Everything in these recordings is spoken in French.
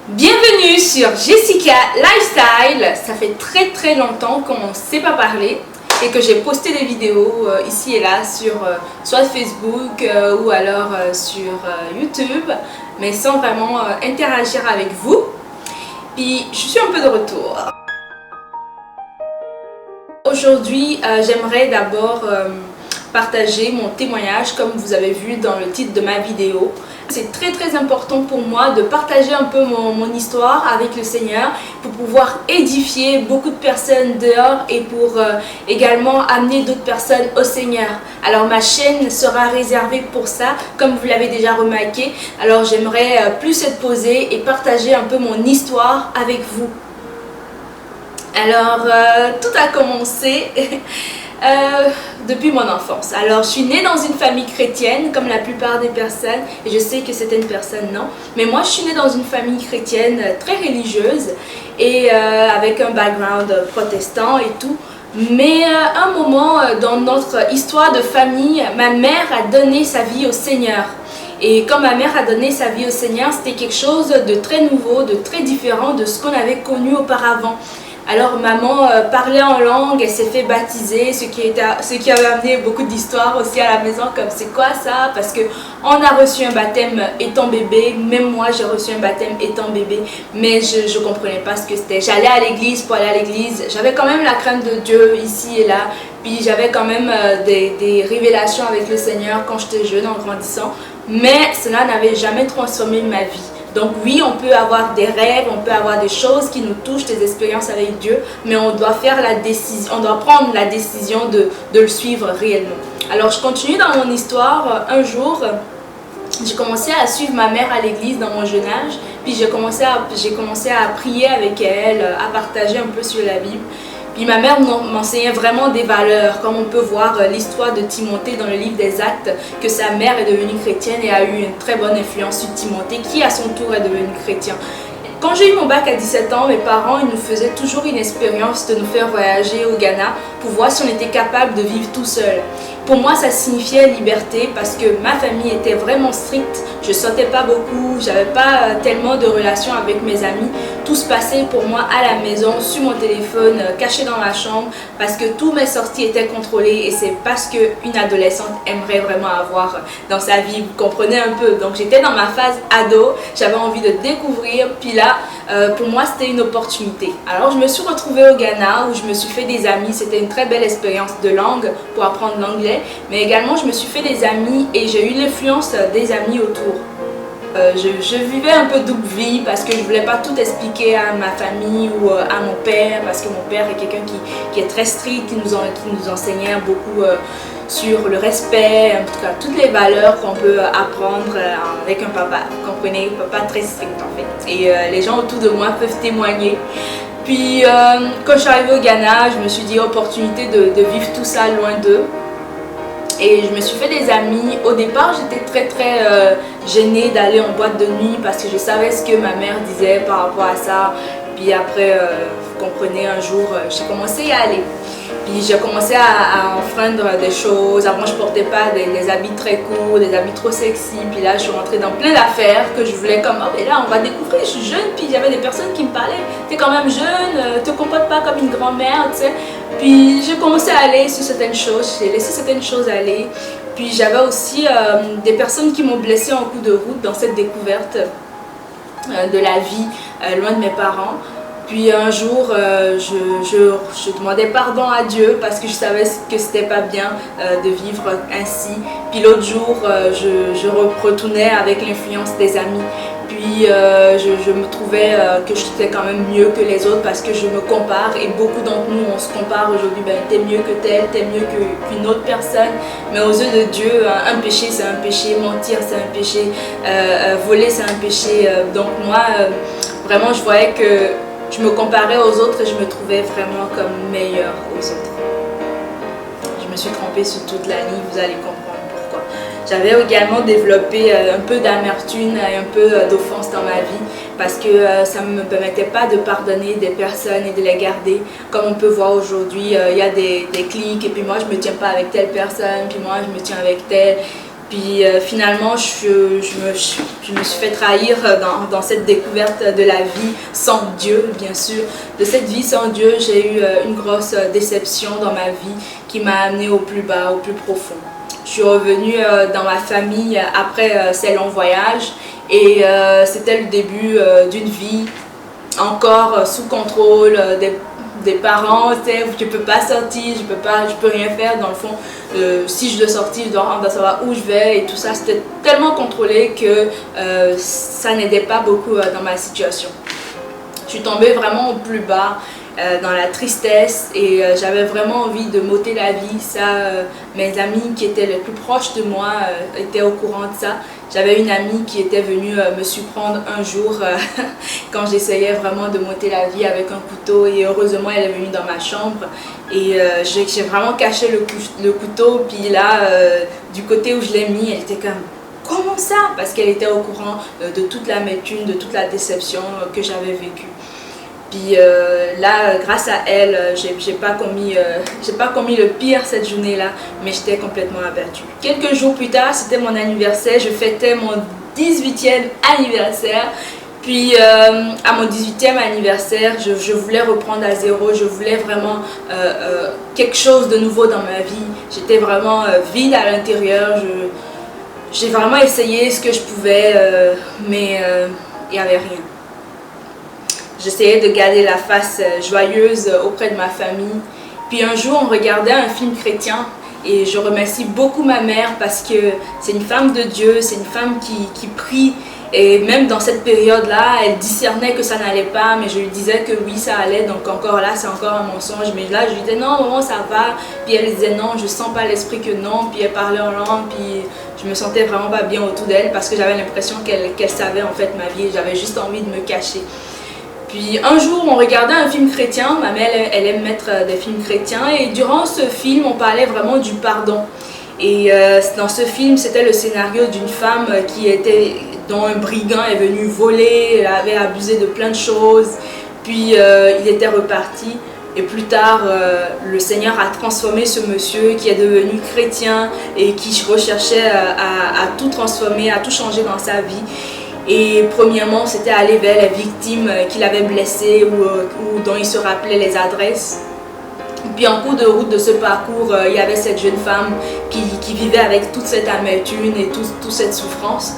Bienvenue sur Jessica Lifestyle. Ça fait très longtemps qu'on ne s'est pas parlé et que j'ai posté des vidéos ici et là sur soit Facebook ou alors sur YouTube, mais sans vraiment interagir avec vous. Puis je suis un peu de retour. Aujourd'hui, j'aimerais d'abord partager mon témoignage comme vous avez vu dans le titre de ma vidéo. C'est très important pour moi de partager un peu mon histoire avec le Seigneur pour pouvoir édifier beaucoup de personnes dehors et pour également amener d'autres personnes au Seigneur. Alors ma chaîne sera réservée pour ça, comme vous l'avez déjà remarqué. Alors j'aimerais plus être posée et partager un peu mon histoire avec vous. Alors tout a commencé depuis mon enfance. Alors je suis née dans une famille chrétienne comme la plupart des personnes, et je sais que certaines personnes non, mais moi je suis née dans une famille chrétienne très religieuse et avec un background protestant et tout. Mais à un moment dans notre histoire de famille, ma mère a donné sa vie au Seigneur. Et quand ma mère a donné sa vie au Seigneur, c'était quelque chose de très nouveau, de très différent de ce qu'on avait connu auparavant. Alors maman parlait en langue, elle s'est fait baptiser, ce qui avait amené beaucoup d'histoires aussi à la maison, comme c'est quoi ça, parce que on a reçu un baptême étant bébé, même moi j'ai reçu un baptême étant bébé, mais je ne comprenais pas ce que c'était. J'allais à l'église pour aller à l'église, j'avais quand même la crainte de Dieu ici et là, puis j'avais quand même des révélations avec le Seigneur quand j'étais jeune en grandissant, mais cela n'avait jamais transformé ma vie. Donc oui, on peut avoir des rêves, on peut avoir des choses qui nous touchent, des expériences avec Dieu, mais on doit faire la décision, on doit prendre la décision de le suivre réellement. Alors je continue dans mon histoire. Un jour, j'ai commencé à suivre ma mère à l'église dans mon jeune âge, puis j'ai commencé à prier avec elle, à partager un peu sur la Bible. Puis ma mère m'enseignait vraiment des valeurs, comme on peut voir l'histoire de Timothée dans le livre des Actes, que sa mère est devenue chrétienne et a eu une très bonne influence sur Timothée, qui à son tour est devenu chrétien. Quand j'ai eu mon bac à 17 ans, mes parents ils nous faisaient toujours une expérience de nous faire voyager au Ghana pour voir si on était capable de vivre tout seul. Pour moi, ça signifiait liberté parce que ma famille était vraiment stricte. Je ne sortais pas beaucoup, j'avais pas tellement de relations avec mes amis. Tout se passait pour moi à la maison, sur mon téléphone, caché dans ma chambre, parce que toutes mes sorties étaient contrôlées et c'est parce qu'une adolescente aimerait vraiment avoir dans sa vie. Vous comprenez un peu. Donc j'étais dans ma phase ado, j'avais envie de découvrir, puis là, pour moi c'était une opportunité. Alors je me suis retrouvée au Ghana où je me suis fait des amis. C'était une très belle expérience de langue pour apprendre l'anglais, mais également je me suis fait des amis et j'ai eu l'influence des amis autour. Je vivais un peu double vie parce que je ne voulais pas tout expliquer à ma famille ou à mon père, parce que mon père est quelqu'un qui est très strict, qui nous enseignait beaucoup sur le respect, en tout cas toutes les valeurs qu'on peut apprendre avec un papa. Vous comprenez, un papa très strict en fait. Et les gens autour de moi peuvent témoigner. Puis quand je suis arrivée au Ghana, je me suis dit opportunité de vivre tout ça loin d'eux. Et je me suis fait des amis. Au départ, j'étais très gênée d'aller en boîte de nuit parce que je savais ce que ma mère disait par rapport à ça. Puis après, vous comprenez, un jour, j'ai commencé à aller. Puis j'ai commencé à enfreindre des choses. Avant, je portais pas des habits très courts, des habits trop sexy. Puis là, je suis rentrée dans plein d'affaires que je voulais comme, oh, mais là, on va découvrir, je suis jeune. Puis il y avait des personnes qui me parlaient, t'es quand même jeune, te comporte pas comme une grand-mère, tu sais. Puis j'ai commencé à aller sur certaines choses, j'ai laissé certaines choses aller. Puis j'avais aussi des personnes qui m'ont blessée en cours de route dans cette découverte de la vie loin de mes parents. Puis un jour, je demandais pardon à Dieu parce que je savais que c'était pas bien de vivre ainsi. Puis l'autre jour, je retournais avec l'influence des amis. Puis je me trouvais que j'étais quand même mieux que les autres parce que je me compare et beaucoup d'entre nous on se compare aujourd'hui, ben t'es mieux que tel, t'es mieux qu'une autre personne, mais aux yeux de Dieu, un péché c'est un péché, mentir c'est un péché, voler c'est un péché, donc moi vraiment je voyais que je me comparais aux autres et je me trouvais vraiment comme meilleure aux autres. Je me suis trompée sur toute la ligne, vous allez comprendre. J'avais également développé un peu d'amertume et un peu d'offense dans ma vie parce que ça ne me permettait pas de pardonner des personnes et de les garder. Comme on peut voir aujourd'hui, il y a des clics et puis moi je me tiens pas avec telle personne, puis moi je me tiens avec telle. Puis finalement, je me suis fait trahir dans cette découverte de la vie sans Dieu, bien sûr. De cette vie sans Dieu, j'ai eu une grosse déception dans ma vie qui m'a amenée au plus bas, au plus profond. Je suis revenue dans ma famille après ces longs voyages et c'était le début d'une vie encore sous contrôle des parents, tu sais, je peux pas sortir, je peux rien faire dans le fond. Si je dois sortir, je dois savoir où je vais et tout ça. C'était tellement contrôlé que ça n'aidait pas beaucoup dans ma situation. Je suis tombée vraiment au plus bas, dans la tristesse et j'avais vraiment envie de m'ôter la vie. Ça, mes amis qui étaient les plus proches de moi étaient au courant de ça. J'avais une amie qui était venue me surprendre un jour quand j'essayais vraiment de m'ôter la vie avec un couteau et heureusement elle est venue dans ma chambre et j'ai vraiment caché le couteau, puis là du côté où je l'ai mis elle était comme comment ça, parce qu'elle était au courant de toute la méthune, de toute la déception que j'avais vécue. Puis là, grâce à elle, j'ai pas commis le pire cette journée-là, mais j'étais complètement abattue. Quelques jours plus tard, c'était mon anniversaire, je fêtais mon 18e anniversaire. Puis à mon 18e anniversaire, je voulais reprendre à zéro, je voulais vraiment quelque chose de nouveau dans ma vie. J'étais vraiment vide à l'intérieur, j'ai vraiment essayé ce que je pouvais, mais il n'y avait rien. J'essayais de garder la face joyeuse auprès de ma famille. Puis un jour, on regardait un film chrétien et je remercie beaucoup ma mère parce que c'est une femme de Dieu, c'est une femme qui prie. Et même dans cette période-là, elle discernait que ça n'allait pas, mais je lui disais que oui, ça allait. Donc encore là, c'est encore un mensonge. Mais là, je lui disais non, maman, ça va. Puis elle disait non, je sens pas l'esprit que non. Puis elle parlait en langue. Puis je me sentais vraiment pas bien autour d'elle parce que j'avais l'impression qu'elle savait en fait ma vie. J'avais juste envie de me cacher. Puis un jour, on regardait un film chrétien. Ma mère, elle aime mettre des films chrétiens. Et durant ce film, on parlait vraiment du pardon. Et dans ce film, c'était le scénario d'une femme dont un brigand est venu voler. Elle avait abusé de plein de choses. Puis il était reparti. Et plus tard, le Seigneur a transformé ce monsieur qui est devenu chrétien et qui recherchait à tout transformer, à tout changer dans sa vie. Et premièrement, c'était aller vers les victimes qu'il avait blessées ou dont il se rappelait les adresses. Puis en cours de route de ce parcours, il y avait cette jeune femme qui vivait avec toute cette amertume et toute cette souffrance.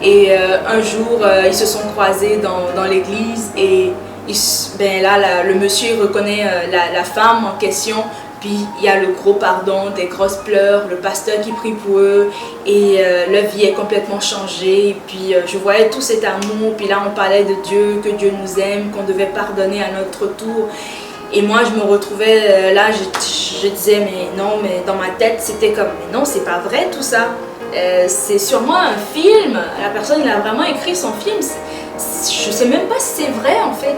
Et un jour, ils se sont croisés dans l'église et là, le monsieur reconnaît la femme en question. Puis il y a le gros pardon, des grosses pleurs, le pasteur qui prie pour eux et leur vie est complètement changée. Et puis je voyais tout cet amour, puis là on parlait de Dieu, que Dieu nous aime, qu'on devait pardonner à notre tour. Et moi je me retrouvais là, je disais mais non, mais dans ma tête c'était comme mais non, c'est pas vrai tout ça. C'est sûrement un film, la personne il a vraiment écrit son film. Je sais même pas si c'est vrai en fait.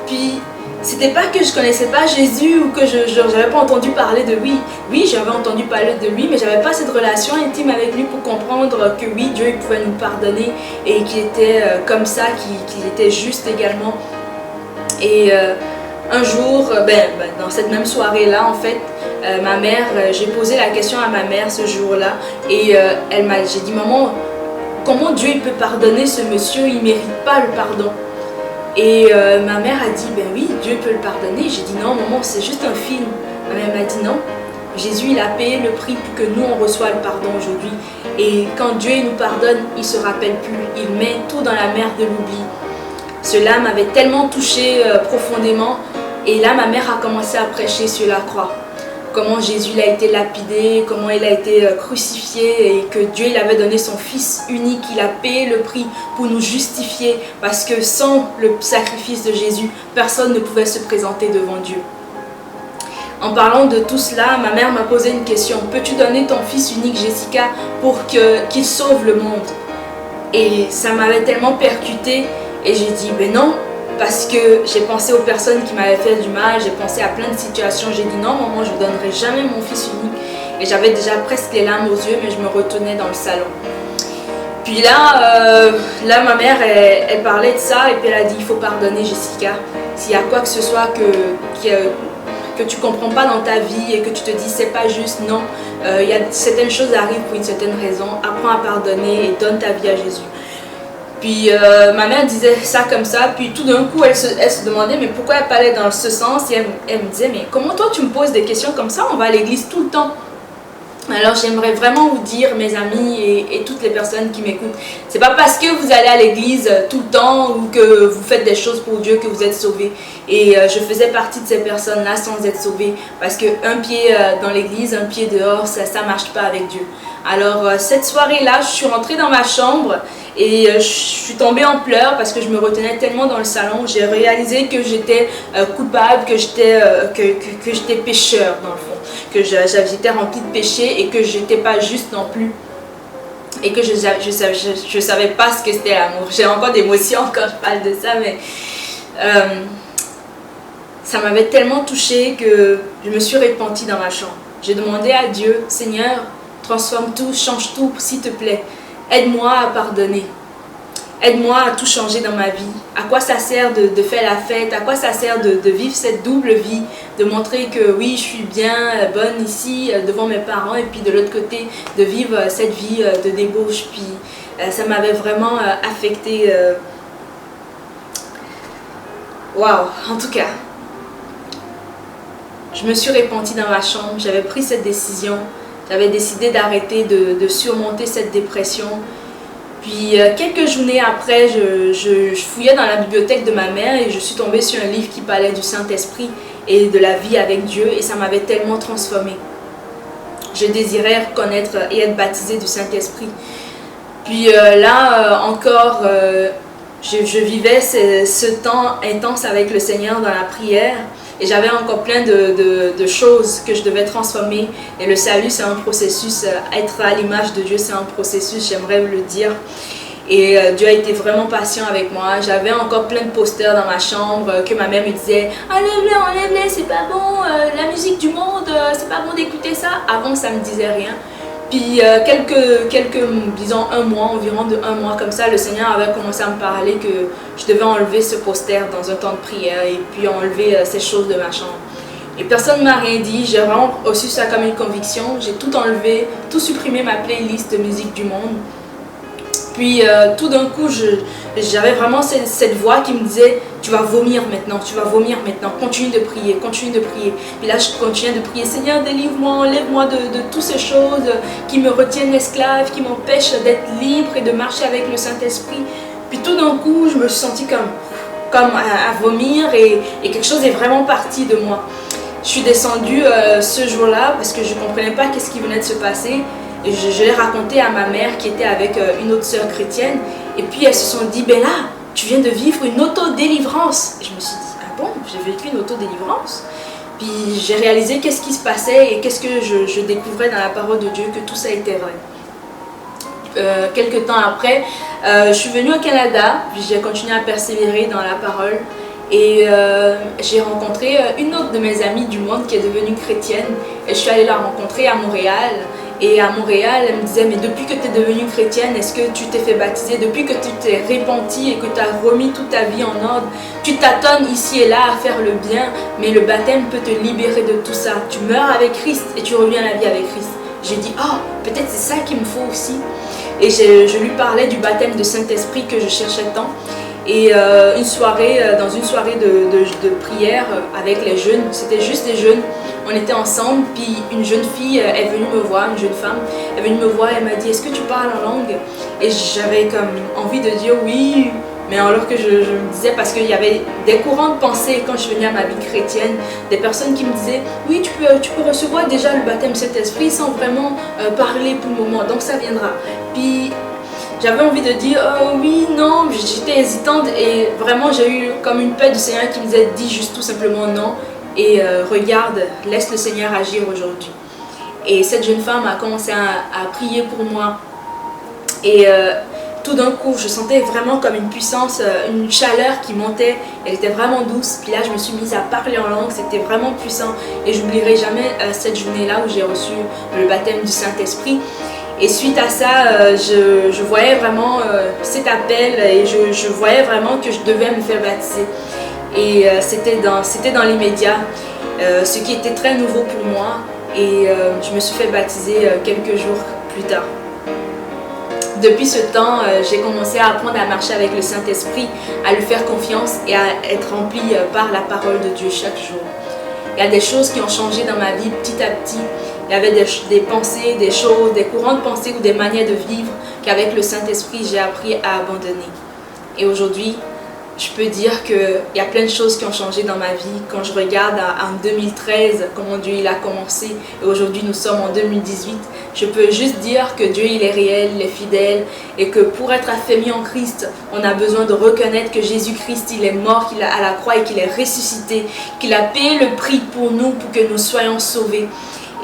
Puis c'était pas que je connaissais pas Jésus ou que je n'avais pas entendu parler de lui. Oui, j'avais entendu parler de lui, mais j'avais pas cette relation intime avec lui pour comprendre que oui, Dieu il pouvait nous pardonner et qu'il était comme ça, qu'il était juste également. Et un jour, dans cette même soirée-là, en fait, ma mère, j'ai posé la question à ma mère ce jour-là et j'ai dit, maman, comment Dieu il peut pardonner ce monsieur, il mérite pas le pardon. Et ma mère a dit, ben oui, Dieu peut le pardonner. J'ai dit, non, maman, c'est juste un film. Ma mère m'a dit, non, Jésus, il a payé le prix pour que nous, on reçoive le pardon aujourd'hui. Et quand Dieu nous pardonne, il ne se rappelle plus. Il met tout dans la mer de l'oubli. Cela m'avait tellement touchée profondément. Et là, ma mère a commencé à prêcher sur la croix. Comment Jésus a été lapidé, comment il a été crucifié et que Dieu il avait donné son Fils unique, il a payé le prix pour nous justifier parce que sans le sacrifice de Jésus, personne ne pouvait se présenter devant Dieu. En parlant de tout cela, ma mère m'a posé une question. Peux-tu donner ton Fils unique, Jessica, pour qu'il sauve le monde? Et ça m'avait tellement percuté et j'ai dit, ben non. Parce que j'ai pensé aux personnes qui m'avaient fait du mal, j'ai pensé à plein de situations. J'ai dit non, maman, je ne donnerai jamais mon fils unique. Et j'avais déjà presque les larmes aux yeux, mais je me retournais dans le salon. Puis là, ma mère, elle parlait de ça et puis elle a dit il faut pardonner Jessica. S'il y a quoi que ce soit que tu ne comprends pas dans ta vie et que tu te dis c'est pas juste, non. Certaines choses arrivent pour une certaine raison. Apprends à pardonner et donne ta vie à Jésus. Puis ma mère disait ça comme ça, puis tout d'un coup elle se demandait mais pourquoi elle parlait dans ce sens, et elle me disait mais comment toi tu me poses des questions comme ça, on va à l'église tout le temps. Alors j'aimerais vraiment vous dire, mes amis et toutes les personnes qui m'écoutent, c'est pas parce que vous allez à l'église tout le temps ou que vous faites des choses pour Dieu que vous êtes sauvés. Et je faisais partie de ces personnes-là sans être sauvée, parce qu'un pied dans l'église, un pied dehors, ça marche pas avec Dieu. Alors cette soirée-là, je suis rentrée dans ma chambre et je suis tombée en pleurs parce que je me retenais tellement dans le salon. J'ai réalisé que j'étais coupable, que j'étais pécheur dans le fond, que j'étais remplie de péché et que j'étais pas juste non plus. Et que je savais pas ce que c'était l'amour. J'ai encore d'émotions quand je parle de ça, mais ça m'avait tellement touchée que je me suis repentie dans ma chambre. J'ai demandé à Dieu, Seigneur, transforme tout, change tout, s'il te plaît. Aide-moi à pardonner. Aide-moi à tout changer dans ma vie. À quoi ça sert de faire la fête? À quoi ça sert de vivre cette double vie? De montrer que oui, je suis bien, bonne ici, devant mes parents, et puis de l'autre côté, de vivre cette vie de débauche. Puis ça m'avait vraiment affectée. Waouh, en tout cas. Je me suis repentie dans ma chambre, j'avais pris cette décision. J'avais décidé d'arrêter de surmonter cette dépression. Puis quelques journées après, je fouillais dans la bibliothèque de ma mère et je suis tombée sur un livre qui parlait du Saint-Esprit et de la vie avec Dieu, et ça m'avait tellement transformée. Je désirais reconnaître et être baptisée du Saint-Esprit. Puis encore, je vivais ce temps intense avec le Seigneur dans la prière. Et j'avais encore plein de choses que je devais transformer. Et le salut, c'est un processus. Être à l'image de Dieu, c'est un processus, j'aimerais vous le dire. Et Dieu a été vraiment patient avec moi. J'avais encore plein de posters dans ma chambre que ma mère me disait « Enlève-les, enlève-les, c'est pas bon, la musique du monde, c'est pas bon d'écouter ça. » Avant, ça me disait rien. Puis disons environ de un mois comme ça, le Seigneur avait commencé à me parler que je devais enlever ce poster dans un temps de prière et puis enlever ces choses de ma chambre. Et personne ne m'a rien dit, j'ai vraiment reçu ça comme une conviction. J'ai tout enlevé, tout supprimé, ma playlist de musique du monde. Puis tout d'un coup, j'avais vraiment cette voix qui me disait « Tu vas vomir maintenant, continue de prier, continue de prier. » Puis là, je continuais de prier « Seigneur, délivre-moi, enlève-moi de toutes ces choses qui me retiennent esclave, qui m'empêchent d'être libre et de marcher avec le Saint-Esprit. » Puis tout d'un coup, je me suis sentie comme à vomir et quelque chose est vraiment parti de moi. Je suis descendue ce jour-là parce que je ne comprenais pas qu'est-ce qui venait de se passer. Et je l'ai raconté à ma mère qui était avec une autre sœur chrétienne. Et puis elles se sont dit, ben là, tu viens de vivre une auto-délivrance. Et je me suis dit, ah bon, j'ai vécu une auto-délivrance. Puis j'ai réalisé qu'est-ce qui se passait et qu'est-ce que je découvrais dans la parole de Dieu, que tout ça était vrai. Quelques temps après, je suis venue au Canada, puis j'ai continué à persévérer dans la parole. Et j'ai rencontré une autre de mes amies du monde qui est devenue chrétienne. Et je suis allée la rencontrer à Montréal. Et à Montréal, elle me disait, mais depuis que tu es devenue chrétienne, est-ce que tu t'es fait baptiser? Depuis que tu t'es repentie et que tu as remis toute ta vie en ordre, tu tâtonnes ici et là à faire le bien, mais le baptême peut te libérer de tout ça. Tu meurs avec Christ et tu reviens à la vie avec Christ. J'ai dit, oh, peut-être c'est ça qu'il me faut aussi. Et je lui parlais du baptême de Saint-Esprit que je cherchais tant. Et dans une soirée de prière avec les jeunes, c'était juste des jeunes, on était ensemble, puis une jeune fille est venue me voir, une jeune femme est venue me voir et elle m'a dit, est-ce que tu parles en langue? Et j'avais comme envie de dire oui, mais alors que je me disais, parce qu'il y avait des courants de pensée quand je venais à ma vie chrétienne, des personnes qui me disaient, oui, tu peux recevoir déjà le baptême Saint-Esprit sans vraiment parler pour le moment, donc ça viendra. Puis j'avais envie de dire oui, non, j'étais hésitante et vraiment j'ai eu comme une paix du Seigneur qui me disait, dis juste tout simplement non et regarde, laisse le Seigneur agir aujourd'hui. Et cette jeune femme a commencé à prier pour moi et tout d'un coup je sentais vraiment comme une puissance, une chaleur qui montait, elle était vraiment douce. Puis là je me suis mise à parler en langue, c'était vraiment puissant et j'oublierai jamais cette journée-là où j'ai reçu le baptême du Saint-Esprit. Et suite à ça, je voyais vraiment cet appel et je voyais vraiment que je devais me faire baptiser. et c'était dans l'immédiat, ce qui était très nouveau pour moi, et je me suis fait baptiser quelques jours plus tard. Depuis ce temps, j'ai commencé à apprendre à marcher avec le Saint-Esprit, à lui faire confiance et à être rempli par la parole de Dieu chaque jour. Il y a des choses qui ont changé dans ma vie petit à petit. Il y avait des pensées, des choses, des courants de pensée ou des manières de vivre qu'avec le Saint-Esprit, j'ai appris à abandonner. Et aujourd'hui, je peux dire qu'il y a plein de choses qui ont changé dans ma vie. Quand je regarde en 2013, comment Dieu il a commencé, et aujourd'hui nous sommes en 2018, je peux juste dire que Dieu il est réel, il est fidèle, et que pour être affermi en Christ, on a besoin de reconnaître que Jésus-Christ il est mort, qu'il a à la croix et qu'il est ressuscité, qu'il a payé le prix pour nous, pour que nous soyons sauvés.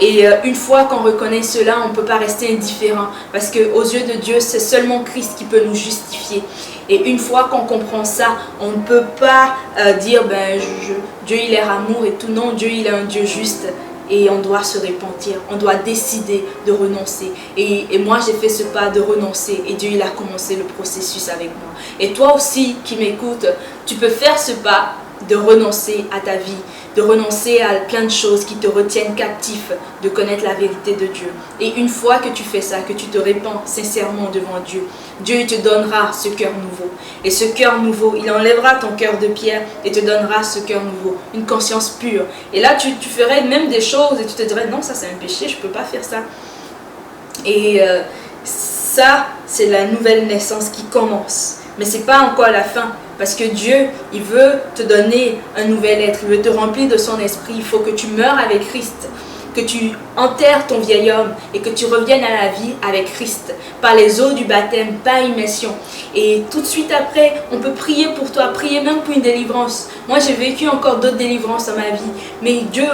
Et une fois qu'on reconnaît cela, on ne peut pas rester indifférent, parce qu'aux yeux de Dieu, c'est seulement Christ qui peut nous justifier. Et une fois qu'on comprend ça, on ne peut pas dire Dieu il est amour et tout. Non, Dieu il est un Dieu juste et on doit se repentir, on doit décider de renoncer. Et moi j'ai fait ce pas de renoncer et Dieu il a commencé le processus avec moi. Et toi aussi qui m'écoutes, tu peux faire ce pas de renoncer à ta vie, de renoncer à plein de choses qui te retiennent captif, de connaître la vérité de Dieu. Et une fois que tu fais ça, que tu te répands sincèrement devant Dieu, Dieu te donnera ce cœur nouveau. Et ce cœur nouveau, il enlèvera ton cœur de pierre et te donnera ce cœur nouveau, une conscience pure. Et là, tu ferais même des choses et tu te dirais, non, ça c'est un péché, je ne peux pas faire ça. Et ça, c'est la nouvelle naissance qui commence. Mais ce n'est pas encore la fin. Parce que Dieu, il veut te donner un nouvel être, il veut te remplir de son esprit. Il faut que tu meures avec Christ, que tu enterres ton vieil homme et que tu reviennes à la vie avec Christ, par les eaux du baptême, par immersion. Et tout de suite après, on peut prier pour toi, prier même pour une délivrance. Moi, j'ai vécu encore d'autres délivrances dans ma vie. Mais Dieu,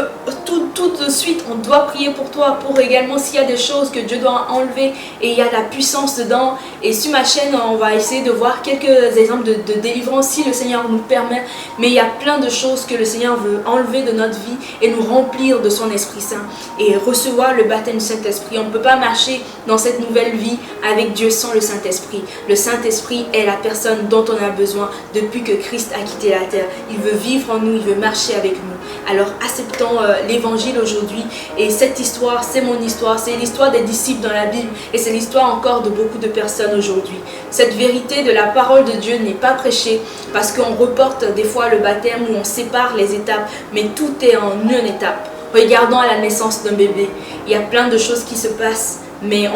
tout de suite, on doit prier pour toi, pour également s'il y a des choses que Dieu doit enlever. Et il y a la puissance dedans. Et sur ma chaîne, on va essayer de voir quelques exemples de délivrance si le Seigneur nous permet. Mais il y a plein de choses que le Seigneur veut enlever de notre vie et nous remplir de son Esprit Saint. Et recevoir le baptême du Saint-Esprit. On ne peut pas marcher dans cette nouvelle vie avec Dieu sans le Saint-Esprit. Le Saint-Esprit est la personne dont on a besoin depuis que Christ a quitté la terre. Il veut vivre en nous, il veut marcher avec nous. Alors acceptons l'évangile aujourd'hui. Et cette histoire, c'est mon histoire, c'est l'histoire des disciples dans la Bible. Et c'est l'histoire encore de beaucoup de personnes aujourd'hui. Cette vérité de la parole de Dieu n'est pas prêchée parce qu'on reporte des fois le baptême où on sépare les étapes. Mais tout est en une étape. Regardons à la naissance d'un bébé. Il y a plein de choses qui se passent, mais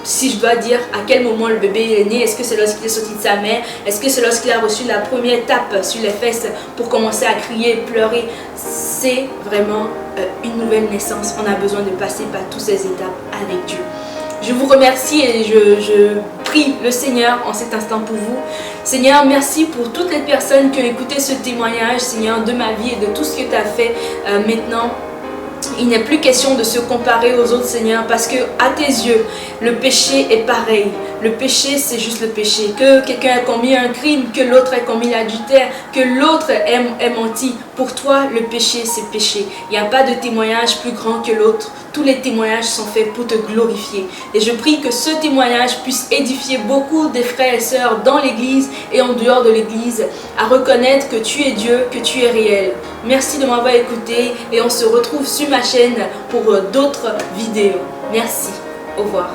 si je dois dire à quel moment le bébé est né, est-ce que c'est lorsqu'il est sorti de sa mère? Est-ce que c'est lorsqu'il a reçu la première tape sur les fesses pour commencer à crier et pleurer? C'est vraiment une nouvelle naissance. On a besoin de passer par toutes ces étapes avec Dieu. Je vous remercie et je prie le Seigneur en cet instant pour vous. Seigneur, merci pour toutes les personnes qui ont écouté ce témoignage, Seigneur, de ma vie et de tout ce que tu as fait maintenant. Il n'est plus question de se comparer aux autres, Seigneur, parce que à tes yeux, le péché est pareil. Le péché, c'est juste le péché. Que quelqu'un ait commis un crime, que l'autre ait commis l'adultère, que l'autre ait menti. Pour toi, le péché, c'est péché. Il n'y a pas de témoignage plus grand que l'autre. Tous les témoignages sont faits pour te glorifier. Et je prie que ce témoignage puisse édifier beaucoup de frères et sœurs dans l'église et en dehors de l'église à reconnaître que tu es Dieu, que tu es réel. Merci de m'avoir écouté et on se retrouve sur ma chaîne pour d'autres vidéos. Merci. Au revoir.